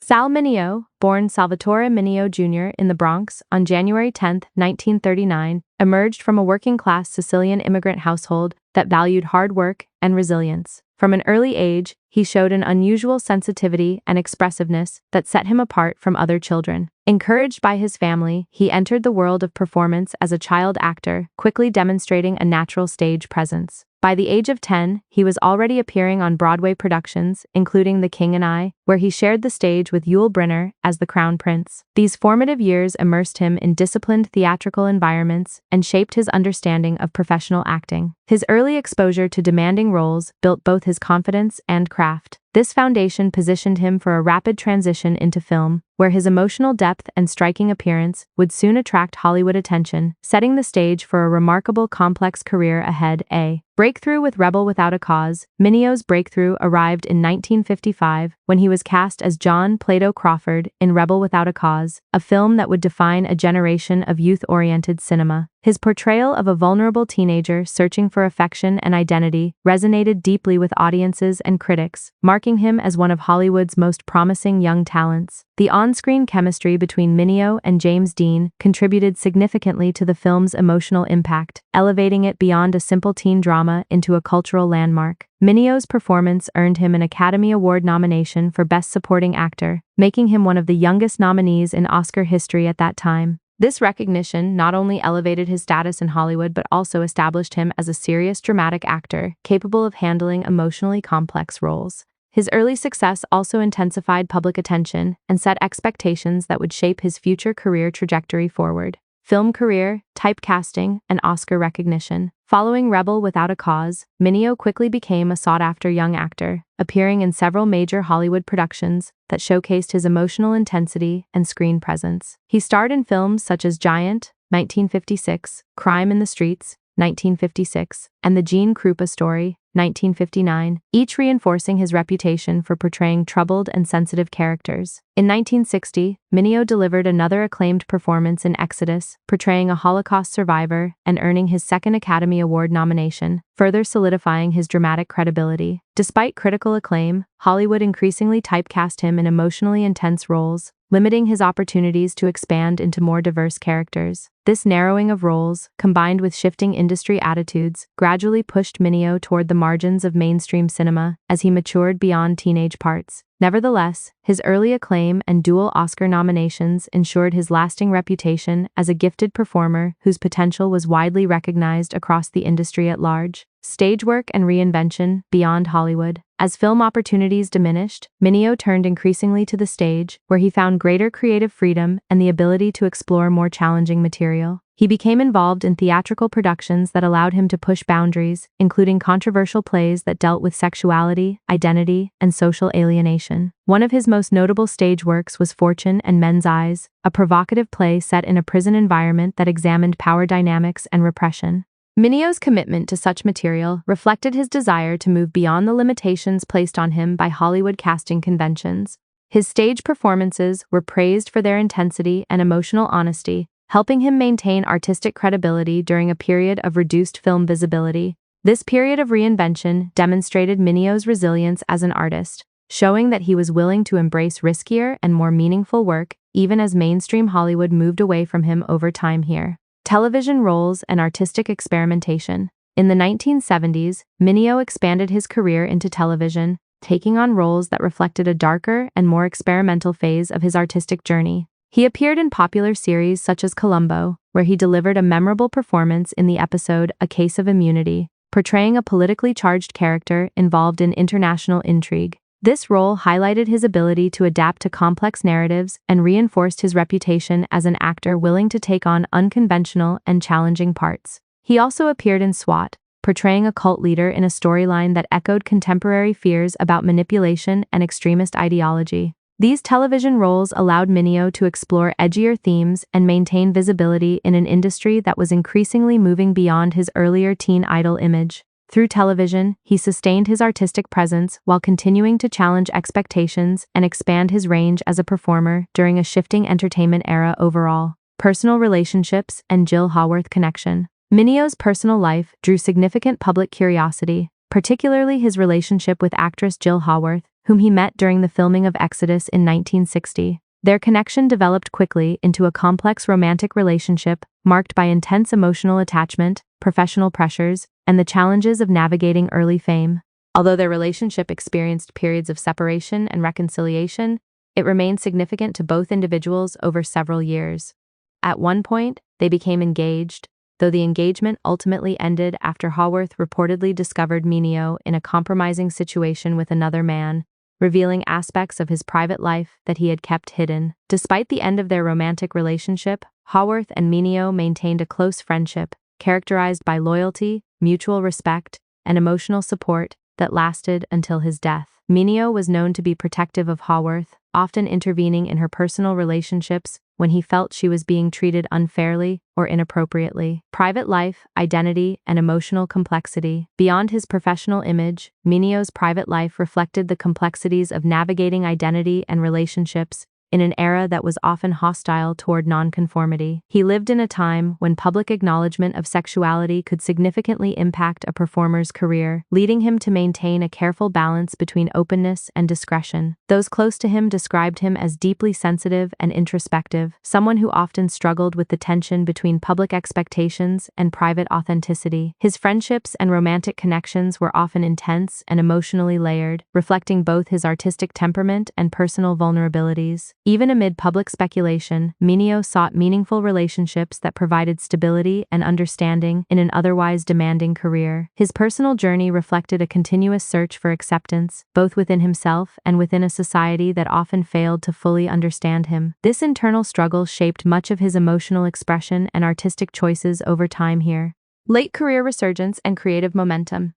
Sal Mineo, born Salvatore Mineo Jr. in the Bronx on January 10, 1939, emerged from a working-class Sicilian immigrant household that valued hard work and resilience. From an early age, he showed an unusual sensitivity and expressiveness that set him apart from other children. Encouraged by his family, he entered the world of performance as a child actor, quickly demonstrating a natural stage presence. By the age of 10, he was already appearing on Broadway productions, including The King and I, where he shared the stage with Yul Brynner as the Crown Prince. These formative years immersed him in disciplined theatrical environments and shaped his understanding of professional acting. His early exposure to demanding roles built both his confidence and craft. This foundation positioned him for a rapid transition into film, where his emotional depth and striking appearance would soon attract Hollywood attention, setting the stage for a remarkable complex career ahead. A breakthrough with Rebel Without a Cause. Mineo's breakthrough arrived in 1955 when he was cast as John Plato Crawford in Rebel Without a Cause, a film that would define a generation of youth-oriented cinema. His portrayal of a vulnerable teenager searching for affection and identity resonated deeply with audiences and critics, marking him as one of Hollywood's most promising young talents. The on-screen chemistry between Mineo and James Dean contributed significantly to the film's emotional impact, elevating it beyond a simple teen drama into a cultural landmark. Mineo's performance earned him an Academy Award nomination for Best Supporting Actor, making him one of the youngest nominees in Oscar history at that time. This recognition not only elevated his status in Hollywood but also established him as a serious dramatic actor capable of handling emotionally complex roles. His early success also intensified public attention and set expectations that would shape his future career trajectory forward. Film career, typecasting, and Oscar recognition. Following Rebel Without a Cause, Mineo quickly became a sought-after young actor, appearing in several major Hollywood productions that showcased his emotional intensity and screen presence. He starred in films such as Giant, 1956, Crime in the Streets, 1956, and The Gene Krupa Story, 1959, each reinforcing his reputation for portraying troubled and sensitive characters. In 1960, Mineo delivered another acclaimed performance in Exodus, portraying a Holocaust survivor and earning his second Academy Award nomination, further solidifying his dramatic credibility. Despite critical acclaim, Hollywood increasingly typecast him in emotionally intense roles, limiting his opportunities to expand into more diverse characters. This narrowing of roles, combined with shifting industry attitudes, gradually pushed Mineo toward the margins of mainstream cinema as he matured beyond teenage parts. Nevertheless, his early acclaim and dual Oscar nominations ensured his lasting reputation as a gifted performer whose potential was widely recognized across the industry at large. Stage work and reinvention beyond Hollywood. As film opportunities diminished, Mineo turned increasingly to the stage, where he found greater creative freedom and the ability to explore more challenging material. He became involved in theatrical productions that allowed him to push boundaries, including controversial plays that dealt with sexuality, identity, and social alienation. One of his most notable stage works was Fortune and Men's Eyes, a provocative play set in a prison environment that examined power dynamics and repression. Mineo's commitment to such material reflected his desire to move beyond the limitations placed on him by Hollywood casting conventions. His stage performances were praised for their intensity and emotional honesty, helping him maintain artistic credibility during a period of reduced film visibility. This period of reinvention demonstrated Mineo's resilience as an artist, showing that he was willing to embrace riskier and more meaningful work, even as mainstream Hollywood moved away from him over time here. Television roles and artistic experimentation. In the 1970s, Mineo expanded his career into television, taking on roles that reflected a darker and more experimental phase of his artistic journey. He appeared in popular series such as Columbo, where he delivered a memorable performance in the episode A Case of Immunity, portraying a politically charged character involved in international intrigue. This role highlighted his ability to adapt to complex narratives and reinforced his reputation as an actor willing to take on unconventional and challenging parts. He also appeared in SWAT, portraying a cult leader in a storyline that echoed contemporary fears about manipulation and extremist ideology. These television roles allowed Mineo to explore edgier themes and maintain visibility in an industry that was increasingly moving beyond his earlier teen idol image. Through television, he sustained his artistic presence while continuing to challenge expectations and expand his range as a performer during a shifting entertainment era overall. Personal relationships and Jill Haworth connection. Mineo's personal life drew significant public curiosity, particularly his relationship with actress Jill Haworth, whom he met during the filming of Exodus in 1960. Their connection developed quickly into a complex romantic relationship marked by intense emotional attachment, professional pressures, and the challenges of navigating early fame. Although their relationship experienced periods of separation and reconciliation, it remained significant to both individuals over several years. At one point, they became engaged, though the engagement ultimately ended after Haworth reportedly discovered Mineo in a compromising situation with another man, revealing aspects of his private life that he had kept hidden. Despite the end of their romantic relationship, Haworth and Mineo maintained a close friendship, characterized by loyalty, mutual respect, and emotional support that lasted until his death. Mineo was known to be protective of Haworth, often intervening in her personal relationships when he felt she was being treated unfairly or inappropriately. Private life, identity, and emotional complexity. Beyond his professional image, Mineo's private life reflected the complexities of navigating identity and relationships in an era that was often hostile toward nonconformity. He lived in a time when public acknowledgement of sexuality could significantly impact a performer's career, leading him to maintain a careful balance between openness and discretion. Those close to him described him as deeply sensitive and introspective, someone who often struggled with the tension between public expectations and private authenticity. His friendships and romantic connections were often intense and emotionally layered, reflecting both his artistic temperament and personal vulnerabilities. Even amid public speculation, Mineo sought meaningful relationships that provided stability and understanding in an otherwise demanding career. His personal journey reflected a continuous search for acceptance, both within himself and within a society that often failed to fully understand him. This internal struggle shaped much of his emotional expression and artistic choices over time here. Late career resurgence and creative momentum.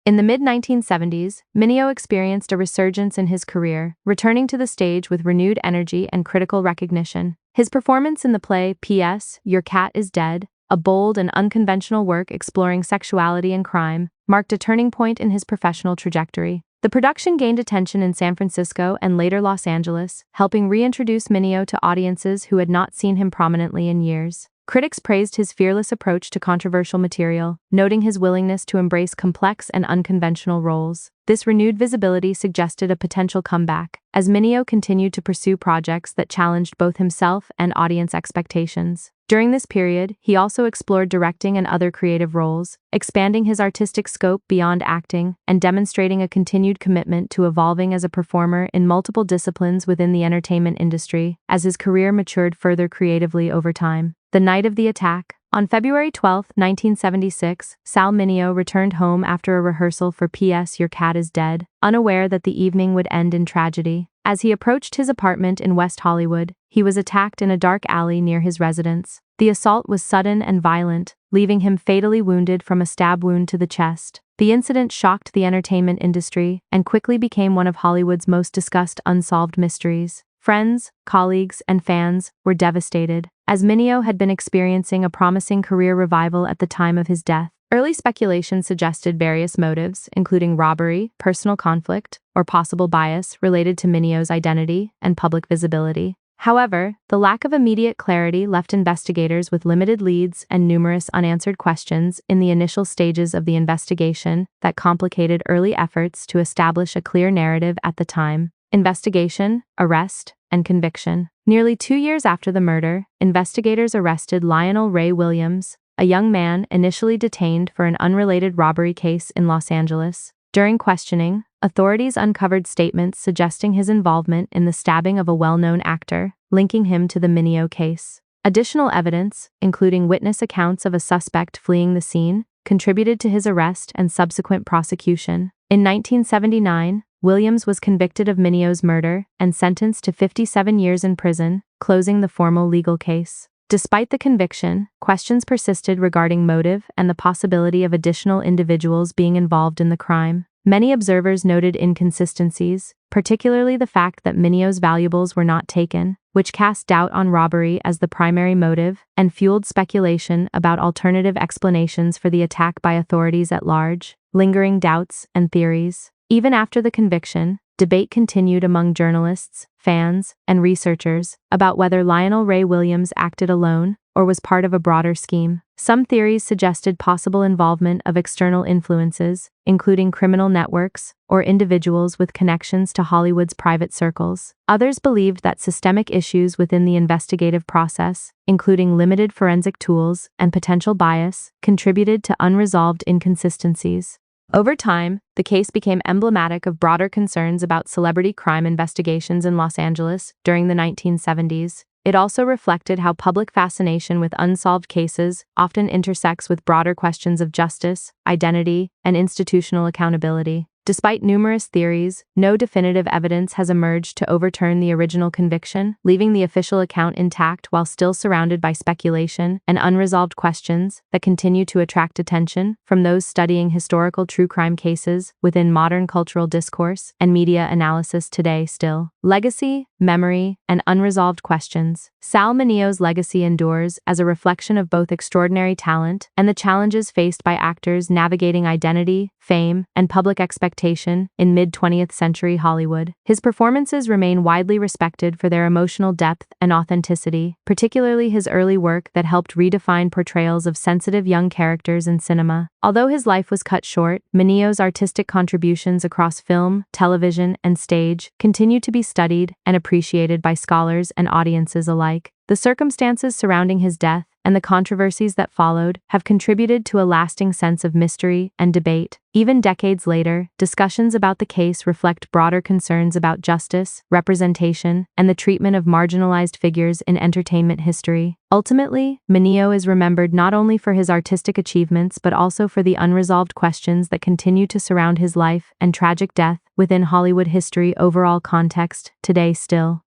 In the mid-1970s, Mineo experienced a resurgence in his career, returning to the stage with renewed energy and critical recognition. His performance in the play P.S. Your Cat is Dead, a bold and unconventional work exploring sexuality and crime, marked a turning point in his professional trajectory. The production gained attention in San Francisco and later Los Angeles, helping reintroduce Mineo to audiences who had not seen him prominently in years. Critics praised his fearless approach to controversial material, noting his willingness to embrace complex and unconventional roles. This renewed visibility suggested a potential comeback, as Mineo continued to pursue projects that challenged both himself and audience expectations. During this period, he also explored directing and other creative roles, expanding his artistic scope beyond acting and demonstrating a continued commitment to evolving as a performer in multiple disciplines within the entertainment industry, as his career matured further creatively over time. The night of the attack. On February 12, 1976, Sal Mineo returned home after a rehearsal for P.S. Your Cat is Dead, unaware that the evening would end in tragedy. As he approached his apartment in West Hollywood, he was attacked in a dark alley near his residence. The assault was sudden and violent, leaving him fatally wounded from a stab wound to the chest. The incident shocked the entertainment industry and quickly became one of Hollywood's most discussed unsolved mysteries. Friends, colleagues, and fans were devastated, as Mineo had been experiencing a promising career revival at the time of his death. Early speculation suggested various motives, including robbery, personal conflict, or possible bias related to Mineo's identity and public visibility. However, the lack of immediate clarity left investigators with limited leads and numerous unanswered questions in the initial stages of the investigation that complicated early efforts to establish a clear narrative at the time. Investigation, arrest, and conviction. Nearly 2 years after the murder, investigators arrested Lionel Ray Williams, a young man initially detained for an unrelated robbery case in Los Angeles. During questioning, authorities uncovered statements suggesting his involvement in the stabbing of a well-known actor, linking him to the Mineo case. Additional evidence, including witness accounts of a suspect fleeing the scene, contributed to his arrest and subsequent prosecution. In 1979, Williams was convicted of Mineo's murder and sentenced to 57 years in prison, closing the formal legal case. Despite the conviction, questions persisted regarding motive and the possibility of additional individuals being involved in the crime. Many observers noted inconsistencies, particularly the fact that Mineo's valuables were not taken, which cast doubt on robbery as the primary motive and fueled speculation about alternative explanations for the attack by authorities at large. Lingering doubts and theories. Even after the conviction, debate continued among journalists, fans, and researchers about whether Lionel Ray Williams acted alone or was part of a broader scheme. Some theories suggested possible involvement of external influences, including criminal networks or individuals with connections to Hollywood's private circles. Others believed that systemic issues within the investigative process, including limited forensic tools and potential bias, contributed to unresolved inconsistencies. Over time, the case became emblematic of broader concerns about celebrity crime investigations in Los Angeles during the 1970s. It also reflected how public fascination with unsolved cases often intersects with broader questions of justice, identity, and institutional accountability. Despite numerous theories, no definitive evidence has emerged to overturn the original conviction, leaving the official account intact while still surrounded by speculation and unresolved questions that continue to attract attention from those studying historical true crime cases within modern cultural discourse and media analysis today still. Legacy, memory, and unresolved questions. Sal Mineo's legacy endures as a reflection of both extraordinary talent and the challenges faced by actors navigating identity, fame, and public expectation in mid-20th century Hollywood. His performances remain widely respected for their emotional depth and authenticity, particularly his early work that helped redefine portrayals of sensitive young characters in cinema. Although his life was cut short, Mineo's artistic contributions across film, television, and stage continue to be studied and appreciated by scholars and audiences alike. The circumstances surrounding his death and the controversies that followed have contributed to a lasting sense of mystery and debate. Even decades later, discussions about the case reflect broader concerns about justice, representation, and the treatment of marginalized figures in entertainment history. Ultimately, Mineo is remembered not only for his artistic achievements but also for the unresolved questions that continue to surround his life and tragic death within Hollywood history overall context today still.